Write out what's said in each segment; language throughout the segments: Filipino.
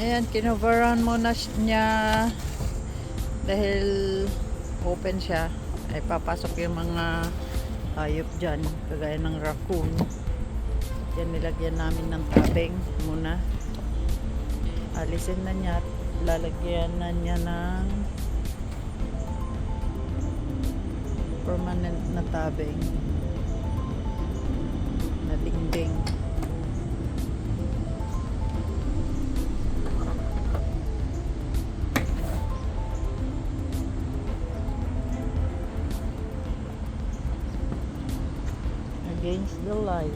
Ayan, kinoveran muna niya dahil open siya. Ay papasok yung mga hayop dyan, kagaya ng raccoon. Yan, nilagyan namin ng tabing muna. Alisin na niya at lalagyan na niya ng permanent na tabing na dingding. Against the light.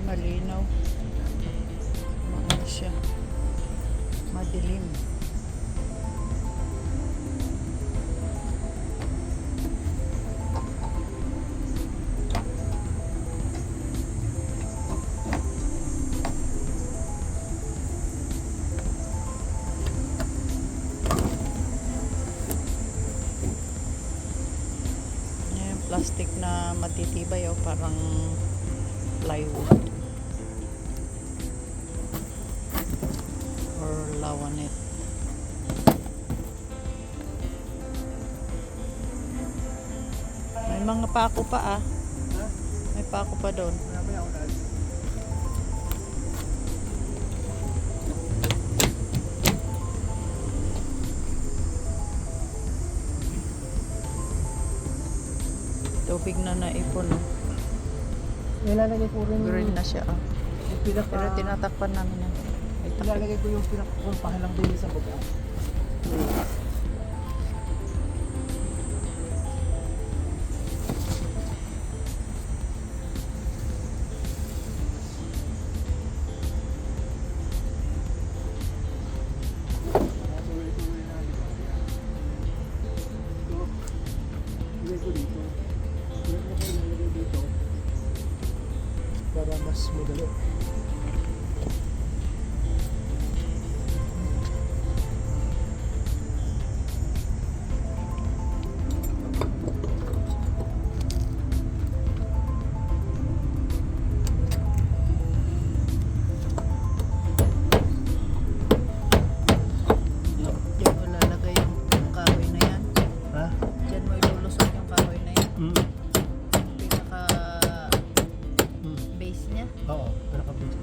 Malinaw. Maano siya. Madilim. Yung plastic na matitibay o parang plywood. Lawanet. May mga pako pa May pako pa doon. Tubig na naipon. Nilalagay ko rin green na siya Pero tinatakpan namin yan. Nilalagay ko yung pinakakumpahan lang din sa baba. Para mas madali. Oo, pinaka-base.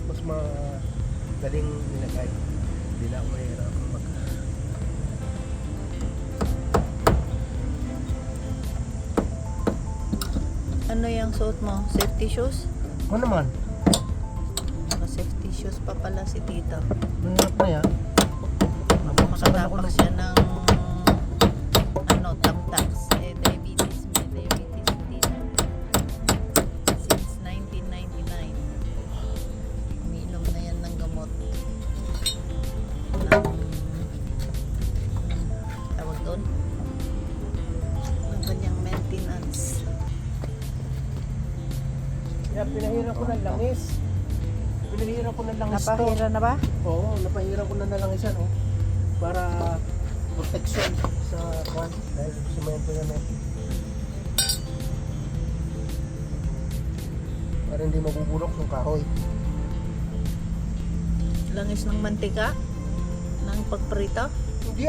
Mas magaling nilagay. Hindi na ako mahirap mag... Ano yung suot mo? Safety shoes? Ano naman? Naka-safety shoes pa pala si tita. Mahirap na yan. Makatapak siya ng tamtax. Diabetes. May diabetes din. Since 1999. Umiinom na yan ng gamot. Tawag doon? Ang kanyang maintenance. Kaya pinahira ko ng langis. Pinahira ko ng langis to. Napahira na ba? Oo, napahira ko na langis yan. Para protection sa kwan. Dahil simento yan para hindi mabubulok yung kahoy. Langis ng mantika? Ng pagprito? Hindi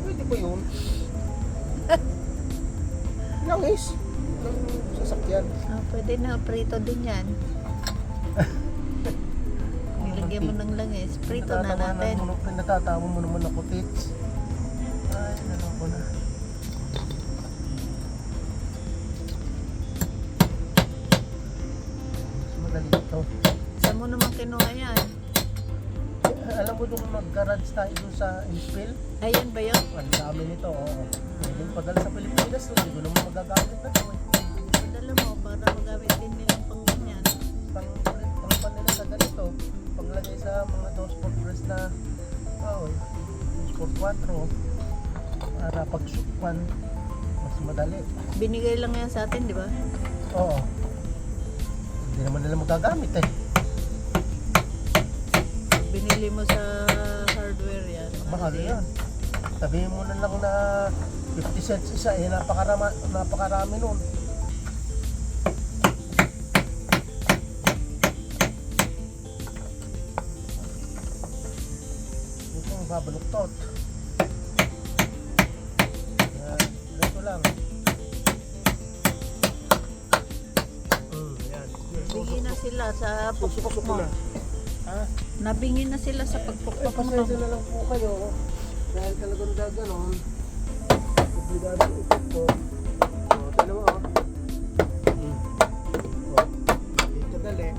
Pwede ba yun? Langis ng sasakyan. Pwede na, prito din yan. Lagyan mo ng langis. Prito na natin. Natatawa mo naman ako, tits. Ay, naloko na. Mas madali ito. Saan mo naman kinuha yan? Alam mo nung mag-garage tayo dun sa Inspil? Ayan ba yun? Ang dami nito, oo. Pwede padala sa Pilipinas, hindi ko naman magagamit na ito. Padala mo para magamit din nilang pang ganyan. Pang nila sa ganito, panglagay sa mga 2 sport press na, sport 4, para pagsukwan, mas madali. Binigay lang yan sa atin, di ba? Oo. Hindi naman nila magagamit eh. Binili mo sa hardware yan. Mahal yan. Sabihin mo na lang na 50 cents isa eh, napakarami nun. Ito ang babaluktot. Yan, ganito lang. Yan. Bingi na sila sa pukpok Susuk mo. na. Ha? Nabingi na sila sa pagpukpok mo. Pasensya na lang po kayo dahil talagang gaganon obligado ikot ko. Tignan mo dito dali.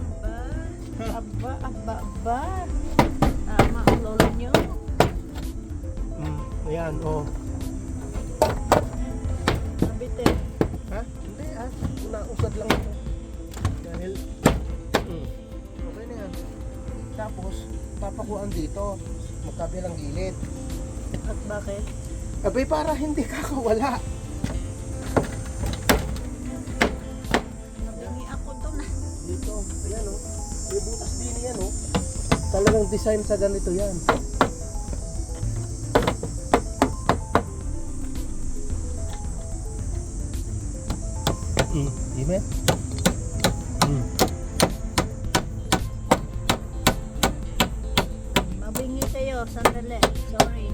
Aba. Tama ang lolo nyo. Ayan Nabite. Ha? Hindi nausad lang ito dahil okay na yan. Tapos papakuan dito magkabilang gilid. At bakit? Abay para hindi kakawala. Nabingi ako doon. Dito, ayan may butas din yan talagang design sa ganito yan. Dime? Mabingi kayo. Sandali. Sorry.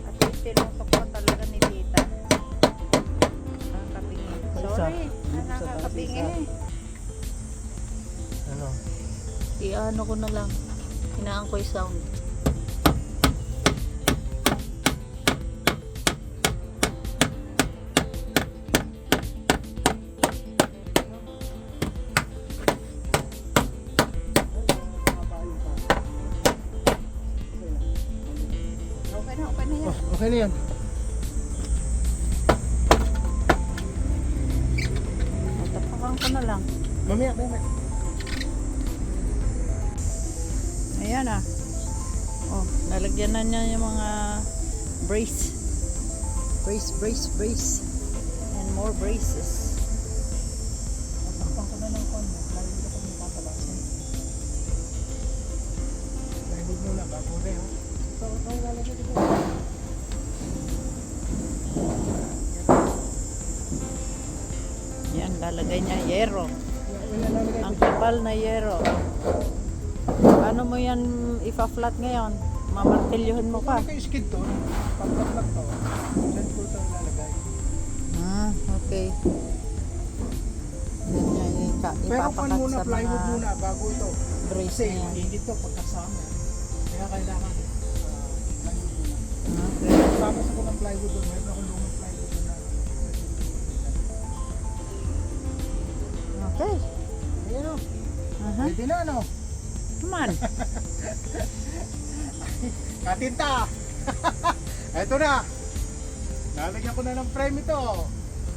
At least tinutok ko talaga ni tita. Nakakabingi. Sorry. Nakakabingi. Ano? Iano ko na lang. Hinaan ko yung sound. Okay na yan. Okay na yan. Tapakan ko na lang. Mamaya. Ayan ah. Oh, nalagyan na niya yung mga brace. Brace. And more braces. Tatakpan ko na ng kon. Lalo dito ko yung papalasin. Plywood muna bago rin Ito lalagyan dito. Yan, lalagay niya yero. Ilalagay Ang kapal na yero. Paano mo yan ipa-flat ngayon? Mamartilyuhin mo pa. Ito yung skid to. Pag-flat to. Diyan ko ito ilalagay. Okay. Yan niya, Pero ipapakat pan muna, sa plywood mga muna bago ito. brace Kasi na yan. hindi to pagkasama. Kaya kailangan plywood muna. Okay. Tapos ako ng plywood doon. Meron akong lumang plywood doon na. Okay. Ayan o. Pwede na no? Come on. Katinta! Eto na! Lalagyan ko na ng frame ito.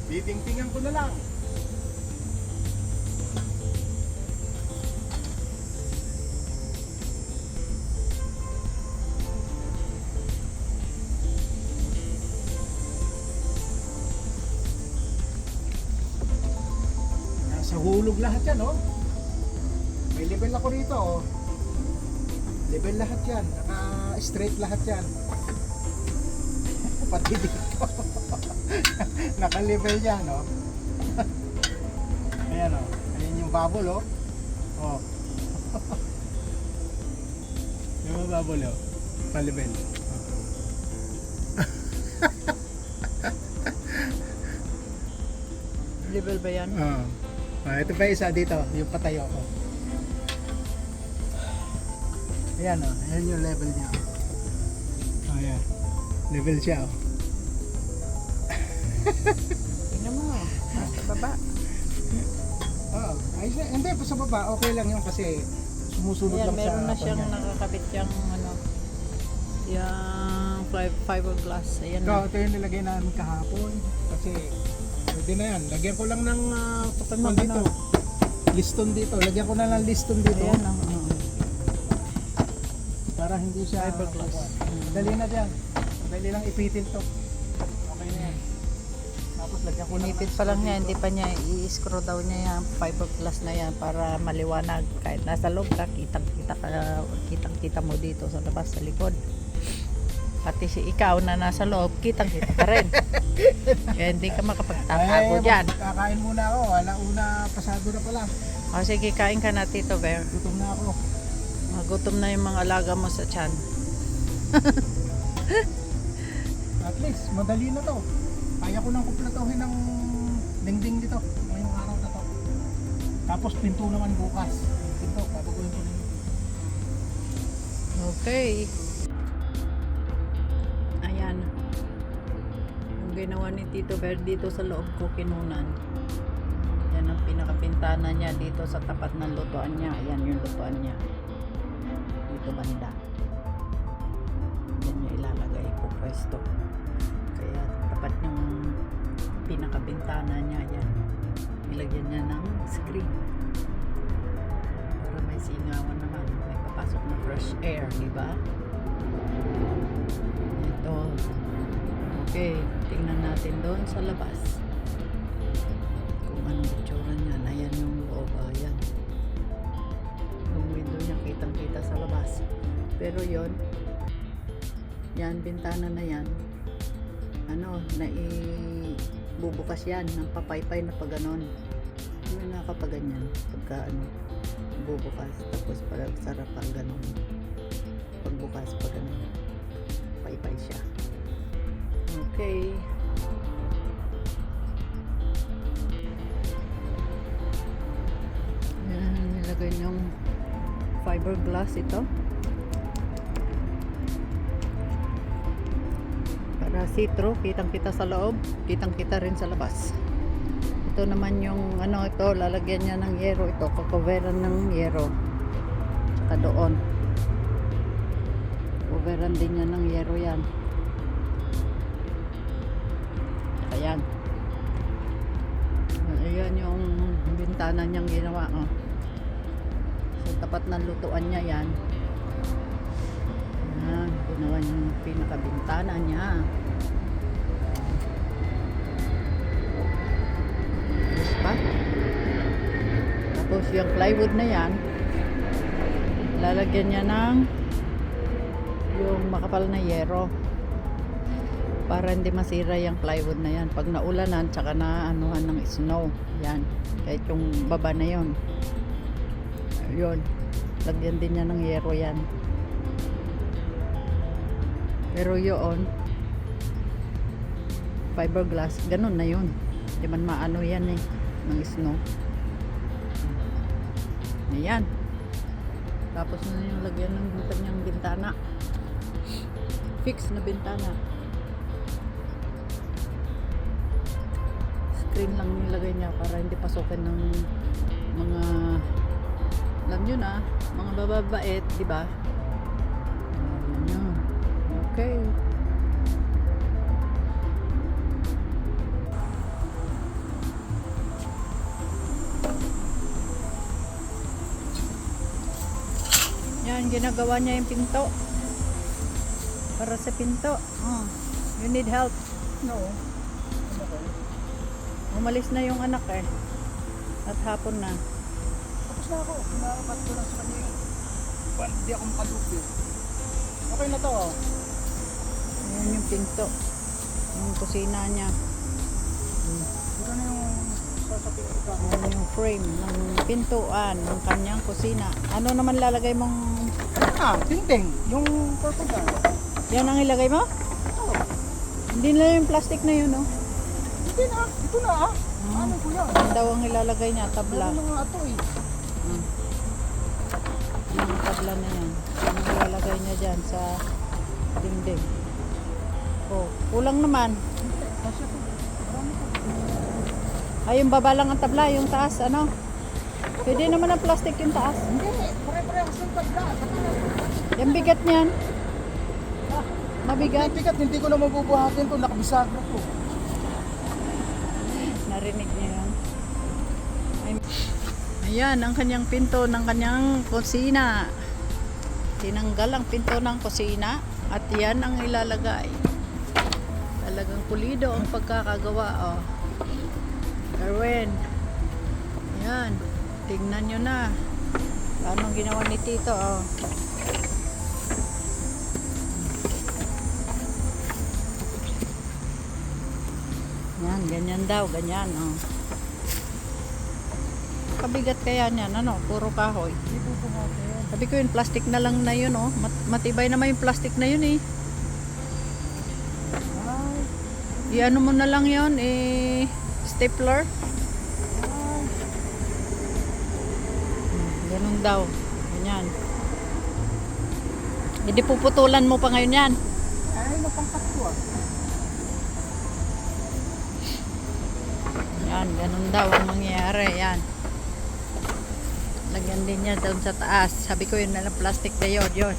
Titingtingan ko na lang. Nasa hulog lahat yan, oh. May level ako rito, oh. Level lahat yan. Naka-straight lahat yan. Pati dito. Naka-level yan, oh. Ayan, oh. Ayan yung bubble, oh. Oh. Yung bubble, oh. Pa-level. level ba yan? Ito pa isa dito, yung patayo ko. Ayan o, ayan yung level niya. Ayan, level siya o. Tingnan mo, nasa baba. Oo, ayos na. Hindi, sa baba, okay lang yun kasi sumusunod Ayan, lang sa meron na siyang kanya. nakakabit yung ano, yung fiberglass. Ayan Ito, na. ito yung nilagay namin kahapon kasi pwede na yan. Lagyan ko lang ng Tukod mo, dito. Liston dito. Lagyan ko na lang liston dito. Ayan na. Para hindi siya Fiberglass. Dali na dyan. Dali lang ipitin to. Okay na yan. Tapos lagyan ko Inipit pa lang niya, hindi pa niya i-screw daw niya yung fiberglass na yan para maliwanag. Kahit nasa loob ka, kitang-kita mo dito sa labas, sa likod. Pati si ikaw na nasa loob, kitang-kita ka rin. Kaya hindi ka makapagtatago dyan. Kakain muna ako. Alauna pasado na pala. O sige, kain ka na, Tito Bear. Gutom na ako. Magutom na yung mga alaga mo sa tiyan. At least, madali na to. Kaya ko nang kumplatuhin ng dingding dito. Ngayong araw na to. Tapos pinto naman bukas. Pinto, babaguhin ko na yun. Okay. Ayan. Yung ginawa ni Tito Bear dito sa loob ko, kinunan. Yan ang pinakapintana niya dito sa tapat ng lutuan niya. Ayan yung lutuan niya. Dito banda. Yan niya ilalagay po pwesto. Kaya tapat yung pinakapintana niya. Yan. Ilagyan niya ng screen. Para may singawan naman. May papasok na fresh air, di ba? Ito. Okay, tingnan natin doon sa labas. Kung anong itsura niyan. Ayan yung loob. Ayan. Yung window niya kitang-kita sa labas. Pero yon, yan, bintana na yan. Ano, bubukas yan ng papaypay na pag ganon. Hindi na kapag ganyan. Pagka ano, bubukas. Tapos parang sarap pag ganon. Pagbukas pag ganon. Paypay siya. Okay. Yan, nilagay yung fiberglass ito. Para see-through, kitang-kita sa loob, kitang-kita rin sa labas. Ito naman yung ano ito, lalagyan niya ng yero ito, kakoveran ng yero. Tsaka doon. Coveran din niya ng yero yan. Ayan. Ayan yung bintana niyang ginawa. Oh. Sa tapat ng lutuan niya yan. Ayan. Ginawa yung pinakabintana niya. Ayos pa. Tapos yung plywood na yan, lalagyan niya ng yung makapal na yero. Para hindi masira yung plywood na yan. Pag naulanan, tsaka na anuhan ng snow. Yan. Kahit yung baba na yon. Yun. Lagyan din niya ng yero yan. Pero yun, fiberglass, ganun na yun. Di man maano yan eh, ng snow. Ayan. Tapos na yung lagyan ng kanyang bintana. Fix na bintana. Screen lang nilagay niya para hindi pasukin ng mga, alam nyo na, mga bababait, di ba? Ayan. Okay. Yan, ginagawa niya yung pinto. Para sa pinto. Oh, you need help. No. Umalis na yung anak eh. At hapon na. Tapos na ako. Pinakapat ko lang sa kanya. Hindi ako makalupi. Okay na to. Ayan yung pinto. Yung kusina niya. Ito na yung sasakyan ito. Ayan yung frame ng pintuan ng kanyang kusina. Ano naman lalagay mong... Tingting. Yung purple ka. Yan ang ilagay mo? Oo. Hindi na yung plastic na yun, no? Hindi na. Ito na Ano ko yan? Yan daw ang ilalagay niya, tabla. Meron na nga ito eh. Hmm. Yung tabla na yan. Ang ilalagay niya dyan sa dingding. Oh, kulang naman. Kasi ito. Marami ito. Ay, yung baba lang ang tabla, yung taas, ano? Pwede naman ang plastic yung taas. Hindi, pare-parehas ng tabla. Yung bigat niyan. Ah, Mabigat. bigat, hindi ko na mabubuhatin ito. Nakabisagra to. Narinig niya yan. Ayan, ang kanyang pinto ng kanyang kusina. Tinanggal ang pinto ng kusina at yan ang ilalagay. Talagang pulido ang pagkakagawa. Oh. Erwin. Ayan. Tingnan nyo na. Paano ginawa ni Tito. Oh. Yan, ganyan daw. Ganyan. Oh. Kabigat kaya niyan, ano, puro kahoy. Hindi bubuhatin. Sabi ko yun, plastic na lang na yun, oh. Matibay naman yung plastic na yun, eh. Ay, I-ano mo na lang yun, eh, stapler. ay. Ganun daw. Ganyan. Hindi puputulan mo pa ngayon yan. Ay, napangkat ko ah. Yan, ganun daw ang mangyayari. Yan. Lagyan din niya doon sa taas. Sabi ko yun na lang plastic na yun. Yun.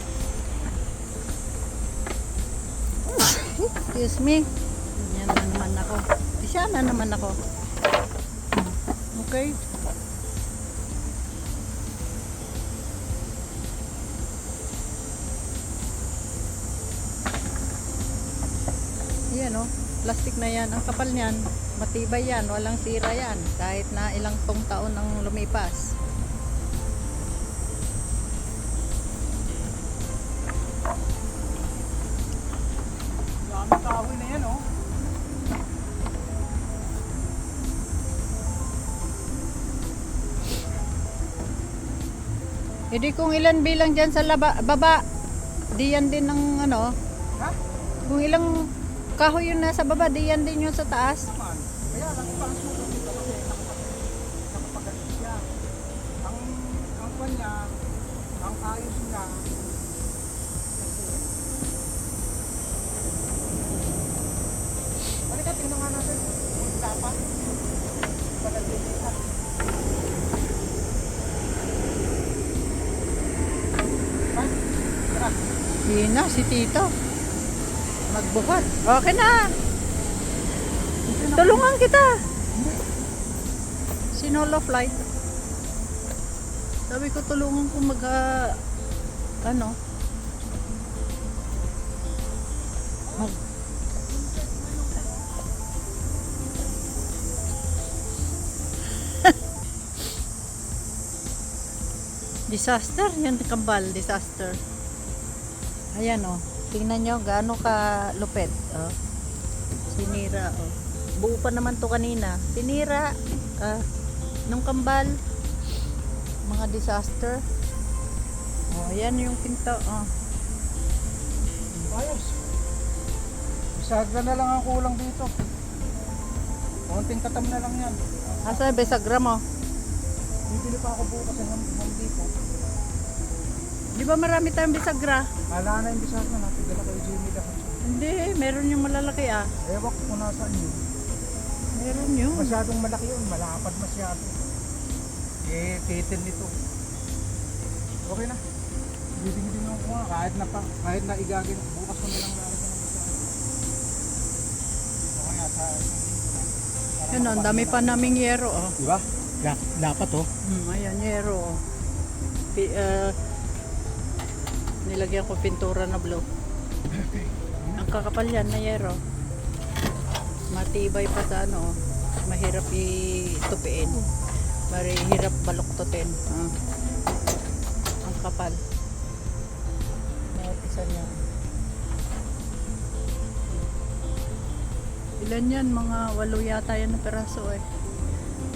Excuse me. Yan na naman ako. Isa na naman ako. Okay. Yan o. Plastic na yan. Ang kapal niyan. Matibay yan. Walang sira yan. Kahit na ilang tong taon ang lumipas. Dami kahoy na yan oh. Hindi kung ilan bilang dyan sa baba. Di yan din ang ano. Ha? Kung ilang kahoy yung nasa baba, di yan din yung sa taas. Naman. Kaya lang parang sukat dito kasi nakapagalit siya. Ang kanya, ang ayos niya. Halika, tingnan nga natin. Kung dapat. Pagalit siya. Ha? Tara. Yun na, si Tito. Magbukat. Okay na. Tulungan kita. Sinolo flight. Sabi ko tulungan ko mag ano mag disaster yan, kambal disaster. Ayan oh, tingnan nyo gaano ka lupet oh. Sinira oh. Buo pa naman to kanina, sinira nung kambal. Mga disaster. Oh, ayan yung pinto oh. Ayos. Bisagra na lang ang kulang dito. Konting katam na lang yan. Asa besagra mo? Bibili pa ako bukas ng Home Depot. Di ba marami tayong bisagra? Hala na yung bisagra natin. Dala kay Jimmy lahat. Hindi, meron yung malalaki ah. Ewan ko kung nasaan yun. Meron yun. Masyadong malaki yun. Malapad masyado. Eh, titin nito. Okay na. Bibigyan din ako nga. Kahit na igagin. Bukas ko na lang lalagyan ng bisagra. O kaya sa isang linggo na. Para Yun oh, ang dami pa naming yero oh. Diba? Dapat oh. Ayan, yero oh. Nilagyan ko pintura na blue. Ang kakapal yan na yero. Matibay pa sa ano. Mahirap itupiin. Mahirap baluktutin. Ang kapal. Isa niya. Ilan yan? Mga 8 yata yan na peraso eh.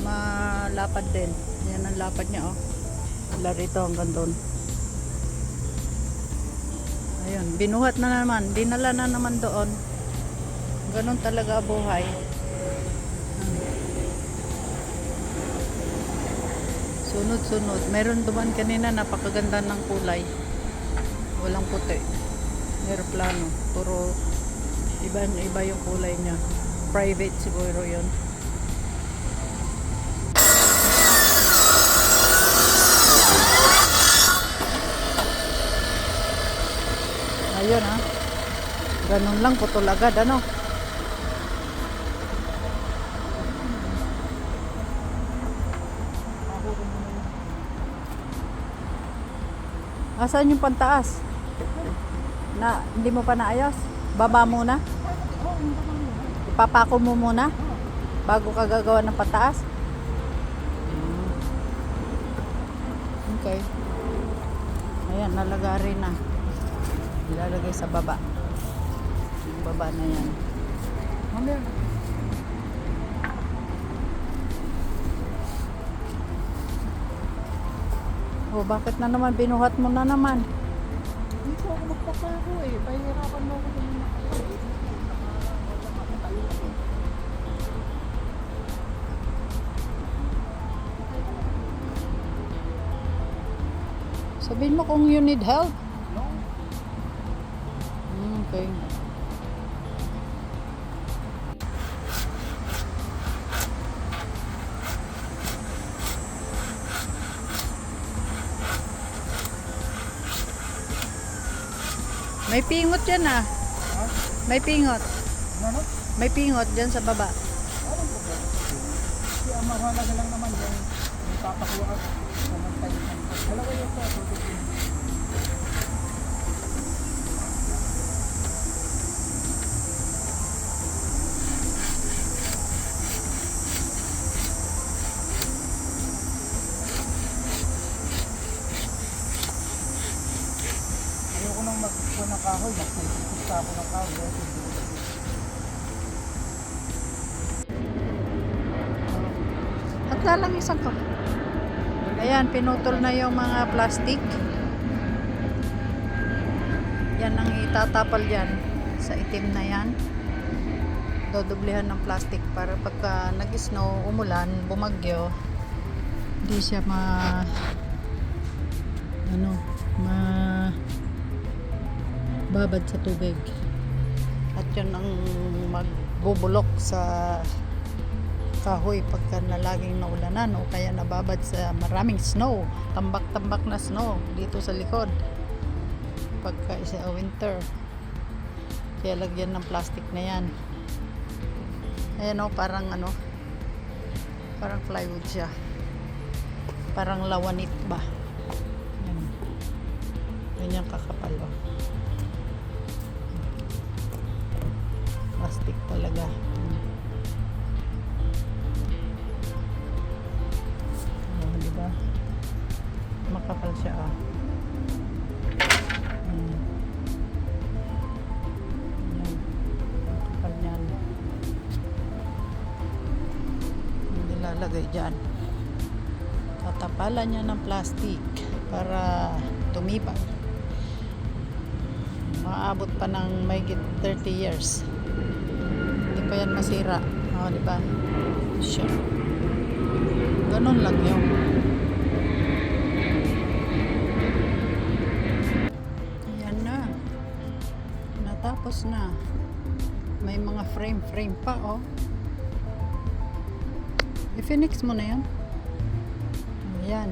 Malapad din. Yan ang lapad niya oh. Wala rito hanggang doon. Ayun, binuhat na naman, dinala na naman doon. Ganon talaga buhay. Sunod-sunod. Meron duman kanina, napakaganda ng kulay. Walang puti. Aeroplano. Puro iba yung kulay niya. Private siguro yun. Ayun ha. Ganun lang, putol agad ano. Asan yung pantaas? Na hindi mo pa naayos? Baba muna? Ipapako mo muna bago ka gagawa ng pantaas? Okay. Ayan, nalagari na. Ilalagay sa baba. Yung baba na yan. Mamaya. Oh, bakit na naman? Binuhat mo na naman. Dito ako magpapako eh. Pahihirapan mo ako din makapagod. Sabihin mo kung you need help. No? Okay. May pingot dyan ah. Ha? May pingot. Ano? May pingot dyan sa baba. Anong problema? Kasi ang mahalaga lang naman yung papakuha at pumantay. Halaga yun po. Ayoko nang magpupo ng kahoy. Magpupunta ako ng kahoy. At lang isang ko. Ayan, pinutol na yung mga plastic. Yan ang itatapal dyan sa itim na yan. Dodoblehan ng plastic para pagka nag-snow, umulan, bumagyo, hindi siya babad sa tubig. At yun ang magbubulok sa kahoy pagka na laging naulanan o kaya nababad sa maraming snow, tambak-tambak na snow dito sa likod pagka isa winter. Kaya lagyan ng plastic na yan. Ayan o, parang parang plywood siya, parang lawanit ba, yan, ganyan kakapal o. Plastic talaga. Diba? Makapal siya ah. Yan. Makapal niyan. Hindi lalagay dyan. Tatapalan niya ng plastic para tumibay. Maabot pa ng mahigit 30 years. Hindi pa yan masira. O, diba? Siya. Ganun lang yun. Ayan na. Natapos na. May mga frame pa, oh. I-finish mo na yan. Ayan.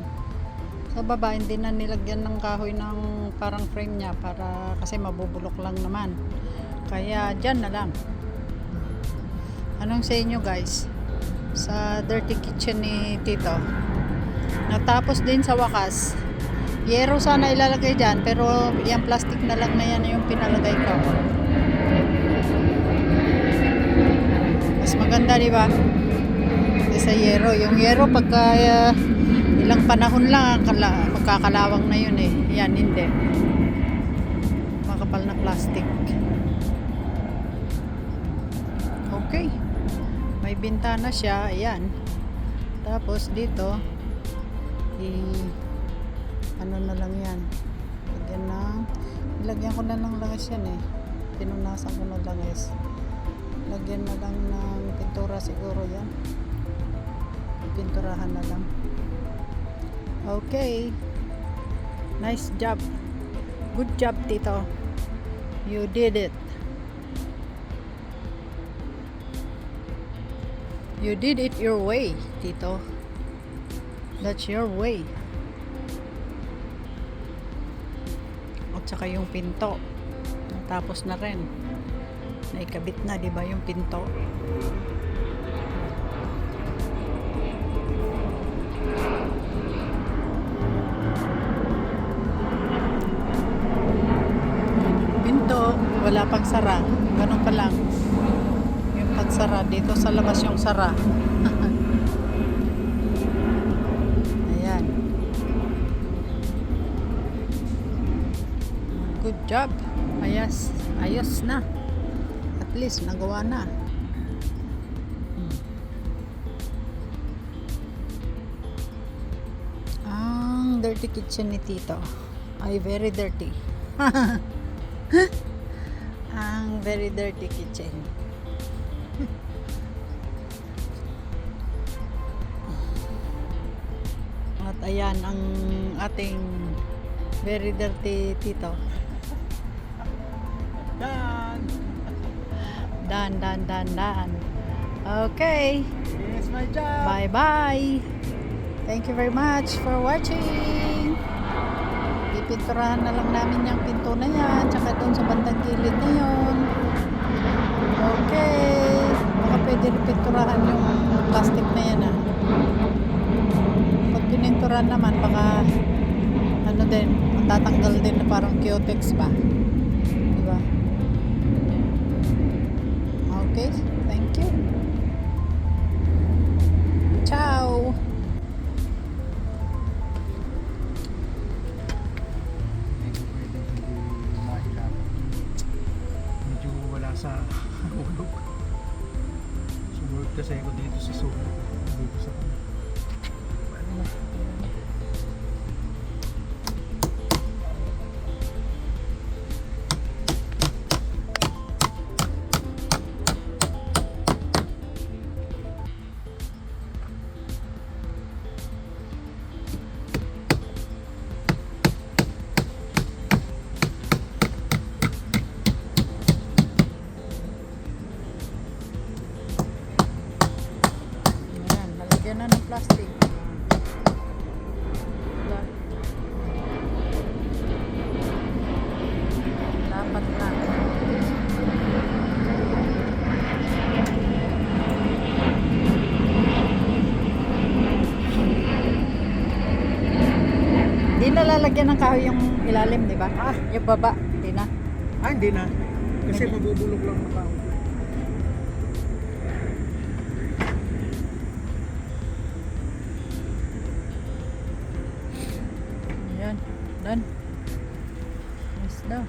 Sa baba, hindi na nilagyan ng kahoy ng parang frame niya para kasi mabubulok lang naman. Kaya dyan na lang. Anong sa inyo guys? Sa dirty kitchen ni Tito. Natapos din sa wakas. Yero sana ilalagay dyan, pero yung plastic na lang na yan yung pinalagay ko. Mas maganda, di ba? Sa yero. Yung yero pagka ilang panahon lang magkakalawang na yun eh. Yan, hindi. Makapal na plastic. Okay. May bintana siya. Ayan. Tapos dito ano na lang yan. Lagyan ko na lang langis yan eh. Pinunasan ko na langis. Lagyan na lang ng pintura siguro yan. Pinturahan na lang. Okay. Nice job. Good job, Tito. You did it. You did it your way, Tito. That's your way. At saka yung pinto. Natapos na rin. Naikabit na, di ba, yung pinto? Pinto, wala pang sara. Ganun pa lang. Yung pagsara, dito sa labas yung sara. Ayan. Good job. Ayos na. At least, nagawa na. Ang dirty kitchen ni Tito. Ay, very dirty. Ang very dirty kitchen. At ayan ang ating very dirty Tito. Dan. Okay. Yes, my job. Bye. Thank you very much for watching. Pipinturahan na lang namin yung pinto na yan, tsaka doon sa bandang gilid na yun. Okay. Baka pwede rin pinturahan yung plastic na yan Pag pininturahan naman, baka ano din, tatanggal din na parang cutex ba. Diba? Okay. Thank you. Ciao. Medyo wala sa ulog. Sumunod kasi ako dito sa sulok. Dito sa Ayan, nalagyan na ng plastic. Diba? Dapat na. Di na lalagyan ng kahoy yung ilalim, di ba? Yung baba, di na. hindi na. Kasi mabubulok lang ng tao. Ayan, done. Nice daw.